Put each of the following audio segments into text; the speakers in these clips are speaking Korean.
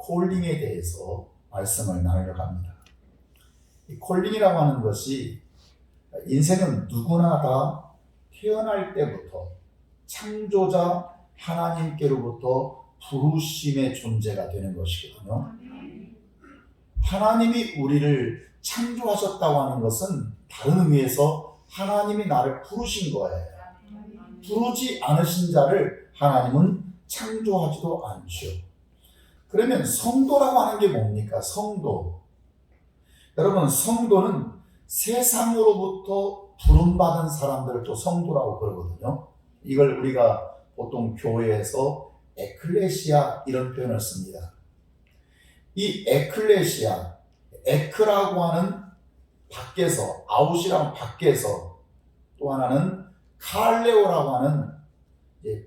콜링에 대해서 말씀을 나누려고 합니다. 이 콜링이라고 하는 것이 인생은 누구나 다 태어날 때부터 창조자 하나님께로부터 부르심의 존재가 되는 것이거든요. 하나님이 우리를 창조하셨다고 하는 것은 다른 의미에서 하나님이 나를 부르신 거예요. 부르지 않으신 자를 하나님은 창조하지도 않죠. 그러면 성도라고 하는 게 뭡니까? 성도. 여러분, 성도는 세상으로부터 부름받은 사람들을 또 성도라고 그러거든요. 이걸 우리가 보통 교회에서 에클레시아 이런 표현을 씁니다. 이 에클레시아, 에크라고 하는 밖에서, 아웃이랑 밖에서, 또 하나는 칼레오라고 하는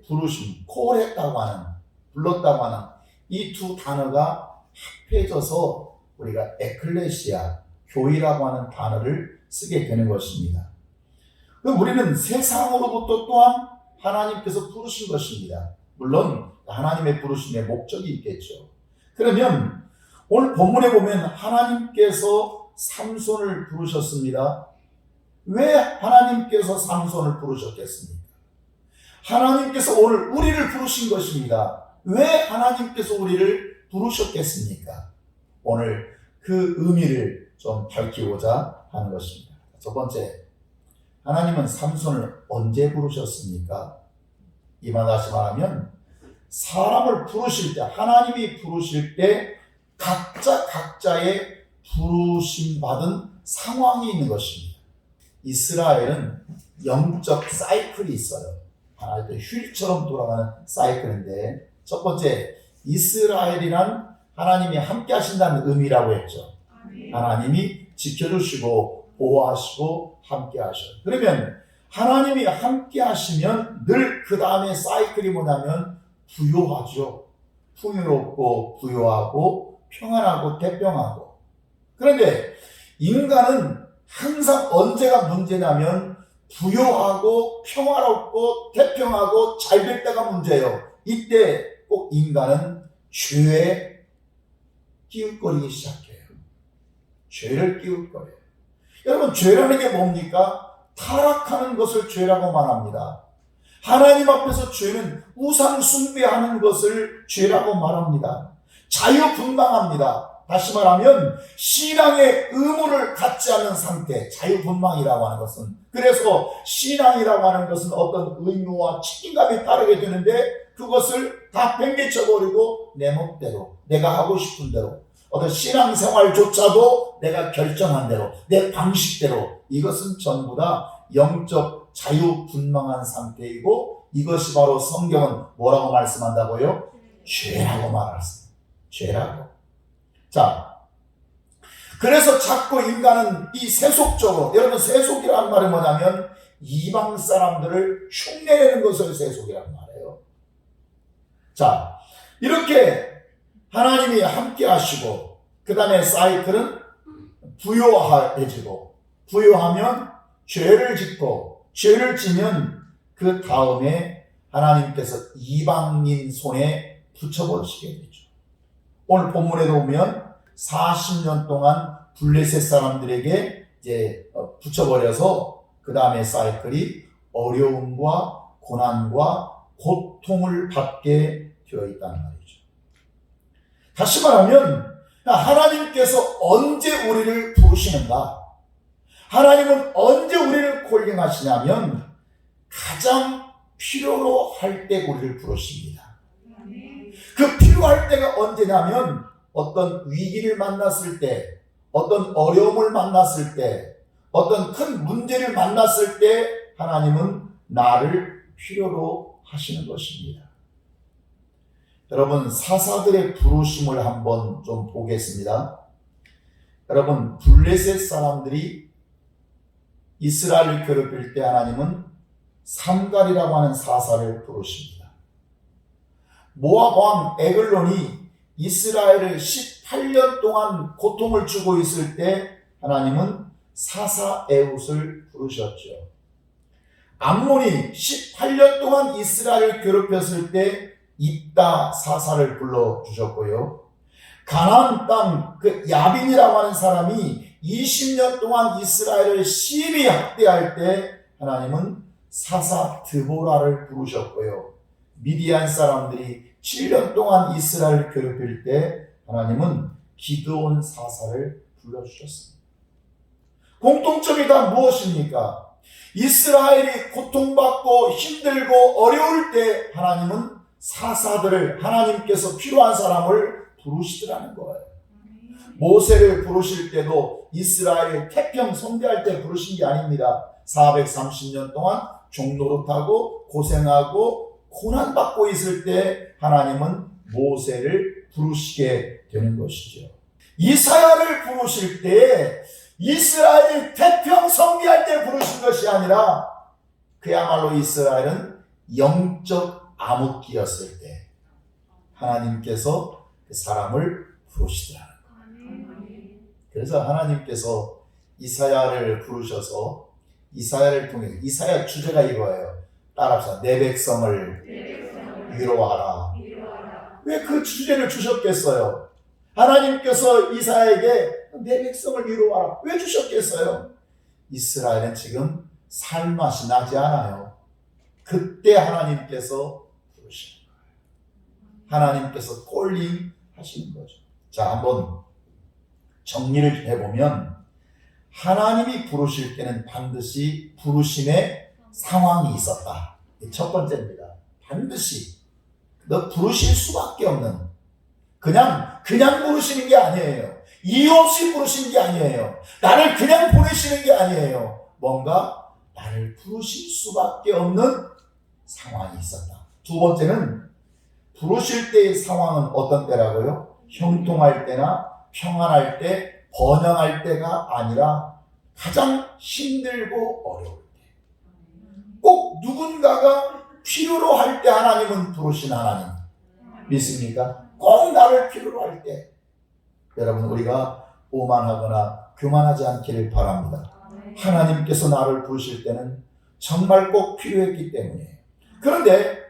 부르심, 콜했다고 하는, 불렀다고 하는 이 두 단어가 합해져서 우리가 에클레시아, 교회라고 하는 단어를 쓰게 되는 것입니다. 그럼 우리는 세상으로부터 또한 하나님께서 부르신 것입니다. 물론 하나님의 부르심에 목적이 있겠죠. 그러면 오늘 본문에 보면 하나님께서 삼손을 부르셨습니다. 왜 하나님께서 삼손을 부르셨겠습니까? 하나님께서 오늘 우리를 부르신 것입니다. 왜 하나님께서 우리를 부르셨겠습니까? 오늘 그 의미를 좀 밝히고자 하는 것입니다. 첫 번째, 하나님은 삼손을 언제 부르셨습니까? 이만 다시 말하면 사람을 부르실 때, 하나님이 부르실 때 각자의 부르심 받은 상황이 있는 것입니다. 이스라엘은 영적 사이클이 있어요. 하나의 휠처럼 돌아가는 사이클인데, 첫 번째, 이스라엘이란 하나님이 함께 하신다는 의미라고 했죠. 하나님이 지켜주시고 보호하시고 함께 하셔요. 그러면 하나님이 함께 하시면 늘 그 다음에 사이클이 뭐냐면 부요하죠. 풍요롭고 부요하고 평안하고 태평하고. 그런데 인간은 항상 언제가 문제냐면 부요하고 평화롭고 태평하고 잘 될 때가 문제예요. 이때 꼭 인간은 죄에 끼웃거리기 시작해요. 죄를 끼웃거려요. 여러분, 죄라는 게 뭡니까? 타락하는 것을 죄라고 말합니다. 하나님 앞에서 죄는 우상 숭배하는 것을 죄라고 말합니다. 자유분방합니다. 다시 말하면 신앙의 의무를 갖지 않는 상태, 자유분방이라고 하는 것은. 그래서 신앙이라고 하는 것은 어떤 의무와 책임감이 따르게 되는데 그것을 다 팽개쳐버리고 내 멋대로, 내가 하고 싶은 대로, 어떤 신앙생활조차도 내가 결정한 대로, 내 방식대로, 이것은 전부 다 영적 자유분방한 상태이고, 이것이 바로 성경은 뭐라고 말씀한다고요? 죄라고 말했습니다. 죄라고. 자, 그래서 자꾸 인간은 이 세속적으로, 여러분, 세속이라는 말은 뭐냐면 이방 사람들을 흉내내는 것을 세속이라는 말이에요. 자, 이렇게 하나님이 함께 하시고, 그 다음에 사이클은 부요해지고, 부요하면 죄를 짓고, 죄를 지면 그 다음에 하나님께서 이방인 손에 붙여버리시게 되죠. 오늘 본문에도 보면 40년 동안 블레셋 사람들에게 이제 붙여버려서 그 다음에 사이클이 어려움과 고난과 고통을 받게 되어 있다는 말이죠. 다시 말하면 하나님께서 언제 우리를 부르시는가? 하나님은 언제 우리를 콜링하시냐면 가장 필요로 할 때 우리를 부르십니다. 그 필요할 때가 언제냐면 어떤 위기를 만났을 때, 어떤 어려움을 만났을 때, 어떤 큰 문제를 만났을 때 하나님은 나를 필요로 하시는 것입니다. 여러분, 사사들의 부르심을 한번 좀 보겠습니다. 여러분, 블레셋 사람들이 이스라엘을 괴롭힐 때 하나님은 삼갈이라고 하는 사사를 부르십니다. 모압 왕 에글론이 이스라엘을 18년 동안 고통을 주고 있을 때 하나님은 사사 에훗을 부르셨죠. 암몬이 18년 동안 이스라엘을 괴롭혔을 때 입다 사사를 불러주셨고요. 가나안 땅 그 야빈이라고 하는 사람이 20년 동안 이스라엘을 심히 학대할 때 하나님은 사사 드보라를 부르셨고요. 미디안 사람들이 7년 동안 이스라엘을 괴롭힐 때 하나님은 기드온 사사를 불러주셨습니다. 공통점이 다 무엇입니까? 이스라엘이 고통받고 힘들고 어려울 때 하나님은 사사들을, 하나님께서 필요한 사람을 부르시더라는 거예요. 모세를 부르실 때도 이스라엘 태평 성대할 때 부르신 게 아닙니다. 430년 동안 종노릇하고 고생하고 고난받고 있을 때 하나님은 모세를 부르시게 되는 것이죠. 이사야를 부르실 때 이스라엘이 태평 성대할 때 부르신 것이 아니라 그야말로 이스라엘은 영적 암흑기였을 때 하나님께서 그 사람을 부르시더라는 거예요. 그래서 하나님께서 이사야를 부르셔서 이사야를 통해, 이사야 주제가 이거예요. 따라합시다. 내 백성을 위로하라. 왜 그 주제를 주셨겠어요? 하나님께서 이사야에게 내 백성을 위로하라. 왜 주셨겠어요? 이스라엘은 지금 살맛이 나지 않아요. 그때 하나님께서 부르시는 거예요. 하나님께서 콜링 하시는 거죠. 자, 한번 정리를 해보면 하나님이 부르실 때는 반드시 부르심의 상황이 있었다. 첫 번째입니다. 반드시 너 부르실 수밖에 없는, 그냥 부르시는 게 아니에요. 이유 없이 부르시는 게 아니에요. 나를 그냥 보내시는 게 아니에요. 뭔가 나를 부르실 수밖에 없는 상황이 있었다. 두 번째는 부르실 때의 상황은 어떤 때라고요? 형통할 때나 평안할 때, 번영할 때가 아니라 가장 힘들고 어려울 때, 꼭 누군가가 필요로 할 때 하나님은 부르신 하나님 믿습니까? 꼭 나를 필요로 할 때. 여러분, 우리가 오만하거나 교만하지 않기를 바랍니다. 하나님께서 나를 부르실 때는 정말 꼭 필요했기 때문이에요. 그런데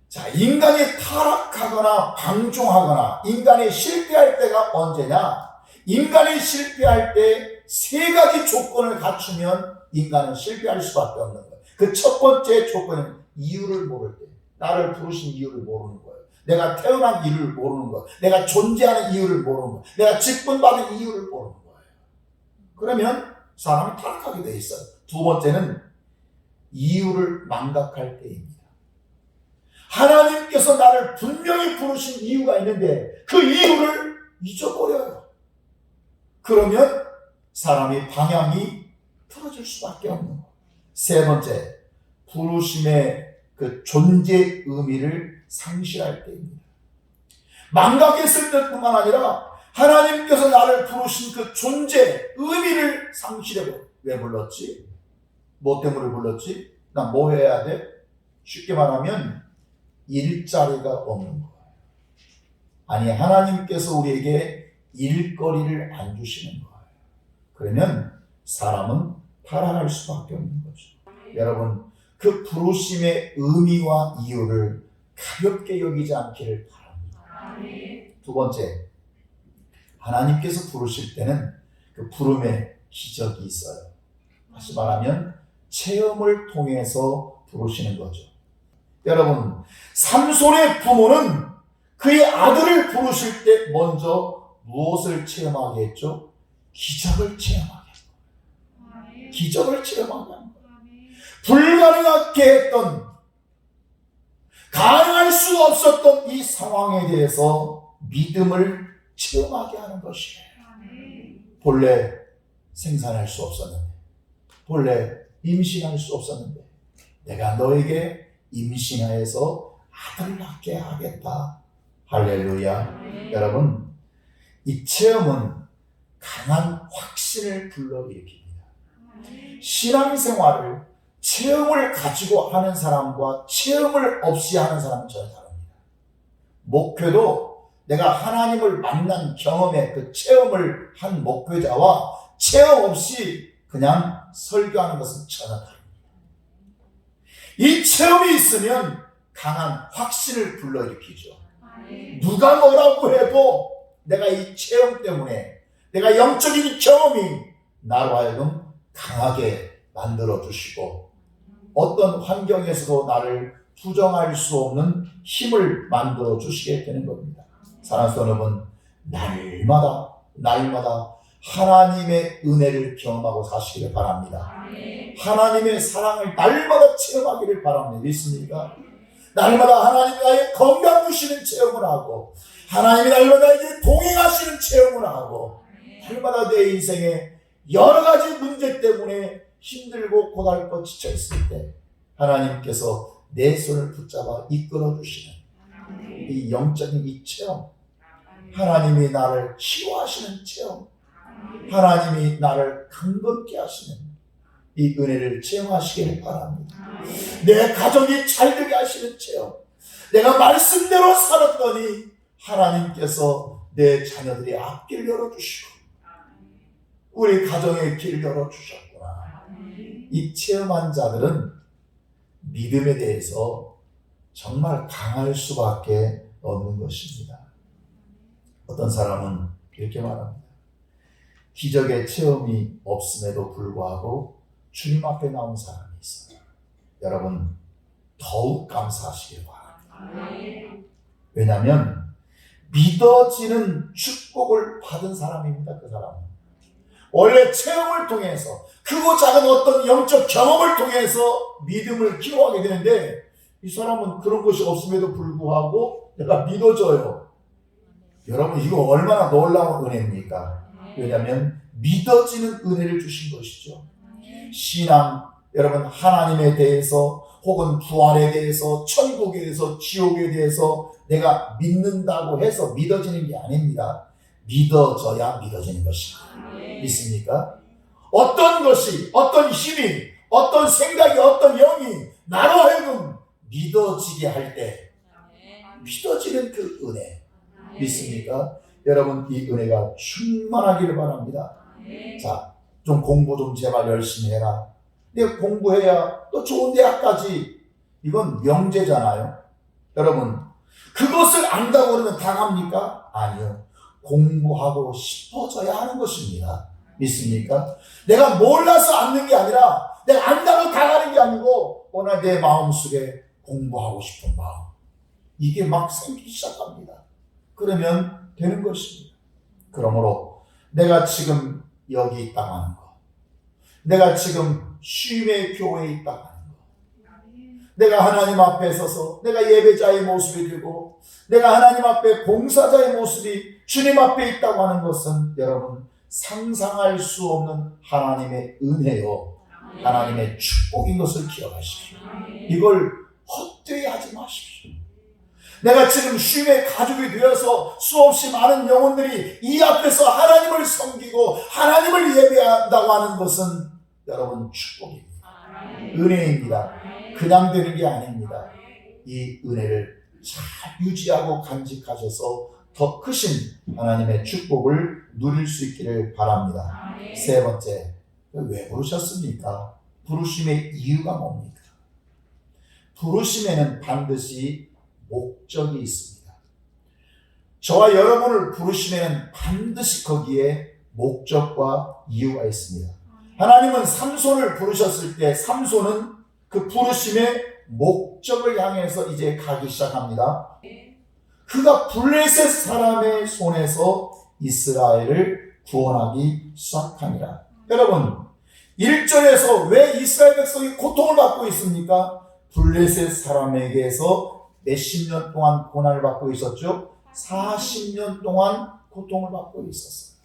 자, 인간이 타락하거나 방종하거나 인간이 실패할 때가 언제냐? 인간이 실패할 때 세 가지 조건을 갖추면 인간은 실패할 수밖에 없는 거예요. 그 첫 번째 조건은 이유를 모를 때. 나를 부르신 이유를 모르는 거예요. 내가 태어난 이유를 모르는 거예요. 내가 존재하는 이유를 모르는 거예요. 내가 직분받은 이유를 모르는 거예요. 그러면 사람이 타락하게 돼 있어요. 두 번째는 이유를 망각할 때입니다. 하나님께서 나를 분명히 부르신 이유가 있는데 그 이유를 잊어버려요. 그러면 사람이 방향이 틀어질 수밖에 없는 거예요. 세 번째, 부르심의 그 존재 의미를 상실할 때입니다. 망각했을 때뿐만 아니라 하나님께서 나를 부르신 그 존재 의미를 상실해버려요. 왜 불렀지? 뭐 때문에 불렀지? 나 뭐 해야 돼? 쉽게 말하면 일자리가 없는 거예요. 아니, 하나님께서 우리에게 일거리를 안 주시는 거예요. 그러면 사람은 타락할 수밖에 없는 거죠. 여러분, 그 부르심의 의미와 이유를 가볍게 여기지 않기를 바랍니다. 두 번째, 하나님께서 부르실 때는 그 부름에 기적이 있어요. 다시 말하면 체험을 통해서 부르시는 거죠. 여러분, 삼손의 부모는 그의 아들을 부르실 때 먼저 무엇을 체험하게 했죠? 기적을 체험하게 했고, 기적을 체험하게 한 거예요. 불가능하게 했던, 가능할 수 없었던 이 상황에 대해서 믿음을 체험하게 하는 것이에요. 본래 생산할 수 없었는데, 본래 임신할 수 없었는데 내가 너에게 임신하여서 아들을 낳게 하겠다. 할렐루야. 여러분, 이 체험은 강한 확신을 불러일으킵니다. 신앙생활을 체험을 가지고 하는 사람과 체험을 없이 하는 사람은 전혀 다릅니다. 목회도 내가 하나님을 만난 경험의 그 체험을 한 목회자와 체험 없이 그냥 설교하는 것은 전혀 다릅니다. 이 체험이 있으면 강한 확신을 불러일으키죠. 누가 뭐라고 해도 내가 이 체험 때문에, 내가 영적인 경험이 나로 하여금 강하게 만들어 주시고 어떤 환경에서도 나를 부정할 수 없는 힘을 만들어 주시게 되는 겁니다. 사랑하는 여러분, 날마다 하나님의 은혜를 경험하고 사시기를 바랍니다. 하나님의 사랑을 날마다 체험하기를 바랍니다. 믿습니까? 날마다 하나님 나의 건강 주시는 체험을 하고, 하나님이 날마다 나에게 동행하시는 체험을 하고, 날마다 내 인생에 여러 가지 문제 때문에 힘들고 고달고 지쳐있을 때 하나님께서 내 손을 붙잡아 이끌어 주시는 이 영적인 이 체험, 하나님이 나를 치유하시는 체험, 하나님이 나를 강건케 하시는 이 은혜를 체험하시기를 바랍니다. 내 가정이 잘되게 하시는 체험, 내가 말씀대로 살았더니 하나님께서 내 자녀들의 앞길 열어주시고 우리 가정의 길 열어주셨구나. 이 체험한 자들은 믿음에 대해서 정말 강할 수밖에 없는 것입니다. 어떤 사람은 이렇게 말합니다. 기적의 체험이 없음에도 불구하고 주님 앞에 나온 사람이 있어요. 여러분, 더욱 감사하시길 바랍니다. 왜냐하면 믿어지는 축복을 받은 사람입니다. 그 사람은 원래 체험을 통해서, 크고 작은 어떤 영적 경험을 통해서 믿음을 키워가게 되는데, 이 사람은 그런 것이 없음에도 불구하고 내가 믿어져요. 여러분, 이거 얼마나 놀라운 은혜입니까? 왜냐하면 믿어지는 은혜를 주신 것이죠. 신앙, 여러분, 하나님에 대해서 혹은 부활에 대해서, 천국에 대해서, 지옥에 대해서 내가 믿는다고 해서 믿어지는 게 아닙니다. 믿어져야 믿어지는 것입니다. 믿습니까? 어떤 것이, 어떤 힘이, 어떤 생각이, 어떤 영이 나로 하여금 믿어지게 할 때 믿어지는 그 은혜, 믿습니까? 여러분, 이 은혜가 충만하기를 바랍니다. 자, 좀 공부 좀 제발 열심히 해라. 내가 공부해야 또 좋은 대학까지, 이건 명제잖아요. 여러분, 그것을 안다고 그러면 당합니까? 아니요. 공부하고 싶어져야 하는 것입니다. 믿습니까? 내가 몰라서 앉는 게 아니라, 내가 안다고 당하는 게 아니고, 오늘 내 마음속에 공부하고 싶은 마음, 이게 막 생기기 시작합니다. 그러면 되는 것입니다. 그러므로 내가 지금 여기 있다고 하는 거, 내가 지금 쉼의 교회에 있다고 하는 거, 내가 하나님 앞에 서서 내가 예배자의 모습이 되고 내가 하나님 앞에 봉사자의 모습이 주님 앞에 있다고 하는 것은 여러분 상상할 수 없는 하나님의 은혜요, 하나님의 축복인 것을 기억하십시오. 이걸 헛되이 하지 마십시오. 내가 지금 쉼의 가족이 되어서 수없이 많은 영혼들이 이 앞에서 하나님을 섬기고 하나님을 예배한다고 하는 것은 여러분 축복입니다. 은혜입니다. 그냥 되는 게 아닙니다. 이 은혜를 잘 유지하고 간직하셔서 더 크신 하나님의 축복을 누릴 수 있기를 바랍니다. 세 번째, 왜 부르셨습니까? 부르심의 이유가 뭡니까? 부르심에는 반드시 목적이 있습니다. 저와 여러분을 부르심에는 반드시 거기에 목적과 이유가 있습니다. 하나님은 삼손을 부르셨을 때 삼손은 그 부르심의 목적을 향해서 이제 가기 시작합니다. 그가 블레셋 사람의 손에서 이스라엘을 구원하기 시작하니라. 여러분, 1절에서 왜 이스라엘 백성이 고통을 받고 있습니까? 블레셋 사람에게서 몇십 년 동안 고난을 받고 있었죠. 40년 동안 고통을 받고 있었어요.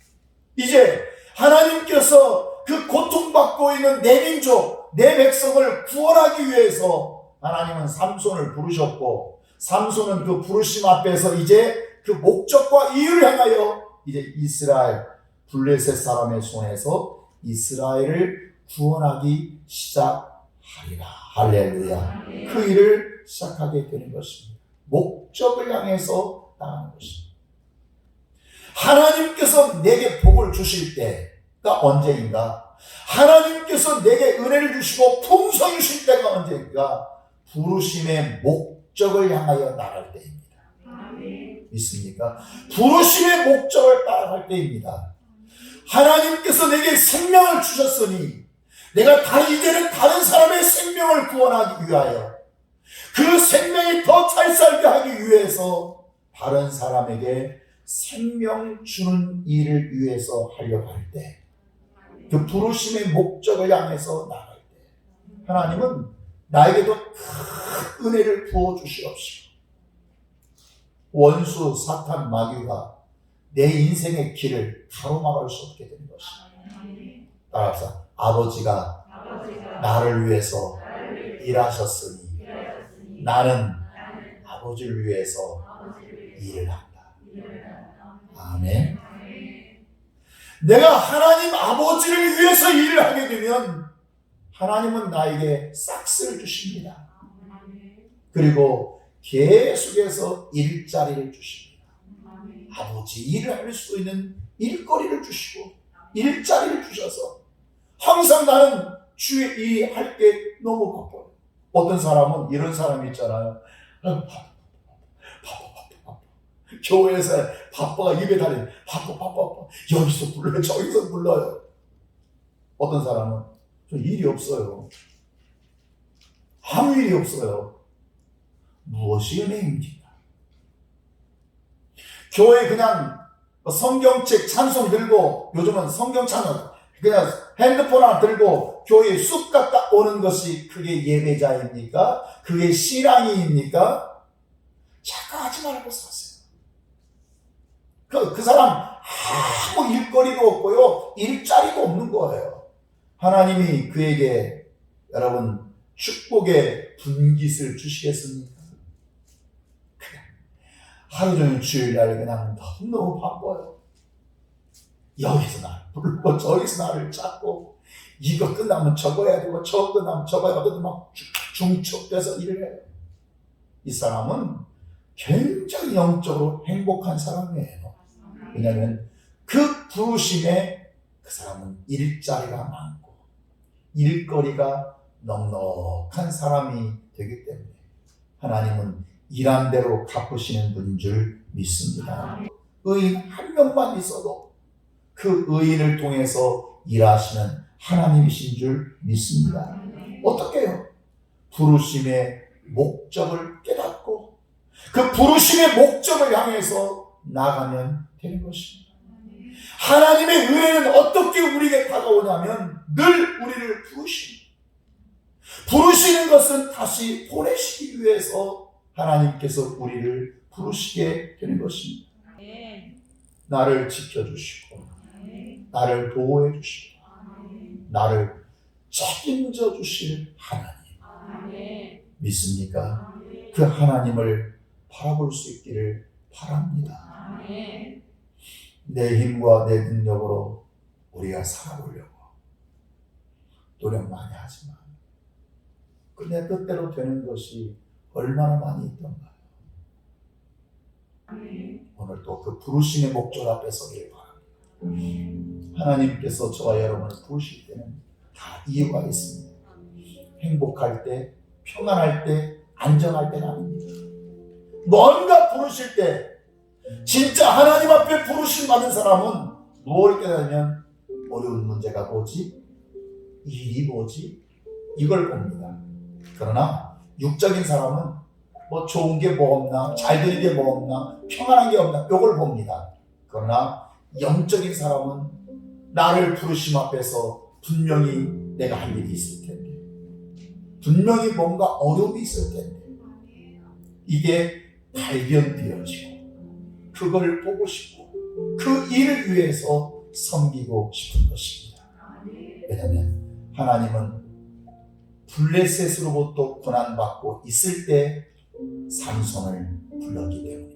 이제 하나님께서 그 고통받고 있는 내 민족, 내 백성을 구원하기 위해서 하나님은 삼손을 부르셨고, 삼손은 그 부르심 앞에서 이제 그 목적과 이유를 향하여 이제 이스라엘, 블레셋 사람의 손에서 이스라엘을 구원하기 시작하리라. 할렐루야. 그 일을 시작하게 되는 것입니다. 목적을 향해서 나가는 것입니다. 하나님께서 내게 복을 주실 때가 언제인가? 하나님께서 내게 은혜를 주시고 풍성히 주실 때가 언제인가? 부르심의 목적을 향하여 나갈 때입니다. 믿습니까? 부르심의 목적을 따라갈 때입니다. 하나님께서 내게 생명을 주셨으니 내가 이제는 다른 사람의 생명을 구원하기 위하여 그 생명이 더 잘 살게 하기 위해서 다른 사람에게 생명 주는 일을 위해서 하려고 할 때, 그 부르심의 목적을 향해서 나갈 때 하나님은 나에게도 큰 은혜를 부어주시옵시고 원수 사탄 마귀가 내 인생의 길을 가로막을 수 없게 되는 것입니다. 따라서 아버지가 나를 위해서 일하셨으니 나는 아버지를 위해서 일을 한다. 아멘. 내가 하나님 아버지를 위해서 일을 하게 되면 하나님은 나에게 싹스를 주십니다. 그리고 계속해서 일자리를 주십니다. 아버지 일을 할 수 있는 일거리를 주시고 일자리를 주셔서 항상 나는 주의 일이 할 게 너무 바빠요. 어떤 사람은 이런 사람이 있잖아요. 바빠. 교회에서 바빠가 입에 달린 바빠. 여기서 불러요. 저기서 불러요. 어떤 사람은 저 일이 없어요. 아무 일이 없어요. 무엇이 은혜입니까? 교회 그냥 성경책 찬송 들고 요즘은 성경 찬송 그냥 핸드폰 하나 들고 교회에 쑥 갔다 오는 것이 그게 예배자입니까? 그게 신앙이입니까? 착각하지 말고 사세요. 그 사람 아무 일거리도 없고요. 일자리도 없는 거예요. 하나님이 그에게 여러분 축복의 분깃을 주시겠습니까? 그냥 하루 종일 주일날 그냥 너무 바빠요. 여기서 나를 부르고 저기서 나를 찾고 이거 끝나면 저거 해야 되고 저거 끝나면 저거 해야 되고 막 중첩돼서 일을 해요. 이 사람은 굉장히 영적으로 행복한 사람이에요. 왜냐하면 그 부르심에 그 사람은 일자리가 많고 일거리가 넉넉한 사람이 되기 때문에 하나님은 일한 대로 갚으시는 분인 줄 믿습니다. 의인 한 명만 있어도 그 의인을 통해서 일하시는 하나님이신 줄 믿습니다. 어떻게 해요? 부르심의 목적을 깨닫고 그 부르심의 목적을 향해서 나가면 되는 것입니다. 하나님의 은혜는 어떻게 우리에게 다가오냐면 늘 우리를 부르시는 것은 다시 보내시기 위해서 하나님께서 우리를 부르시게 되는 것입니다. 나를 지켜주시고 나를 보호해 주시고 나를 책임져 주실 하나님 믿습니까? 그 하나님을 바라볼 수 있기를 바랍니다. 내 힘과 내 능력으로 우리가 살아보려고 노력 많이 하지만 그 내 뜻대로 되는 것이 얼마나 많이 있던가요? 오늘 또 그 부르심의 목적 앞에 서기를 바랍니다. 하나님께서 저와 여러분을 부르실 때는 다 이유가 있습니다. 행복할 때, 평안할 때, 안정할 때가 아닙니다. 뭔가 부르실 때 진짜 하나님 앞에 부르심 받은 사람은 뭘 깨닫냐면 어려운 문제가 뭐지? 일이 뭐지? 이걸 봅니다. 그러나 육적인 사람은 뭐 좋은 게 뭐 없나, 잘 되는 게 뭐 없나, 평안한 게 없나 이걸 봅니다. 그러나 영적인 사람은 나를 부르심 앞에서 분명히 내가 할 일이 있을 텐데 분명히 뭔가 어려움이 있을 텐데 이게 발견되어지고 그걸 보고 싶고 그 일을 위해서 섬기고 싶은 것입니다. 왜냐하면 하나님은 블레셋으로부터 고난받고 있을 때 삼손을 불렀기 때문입니다.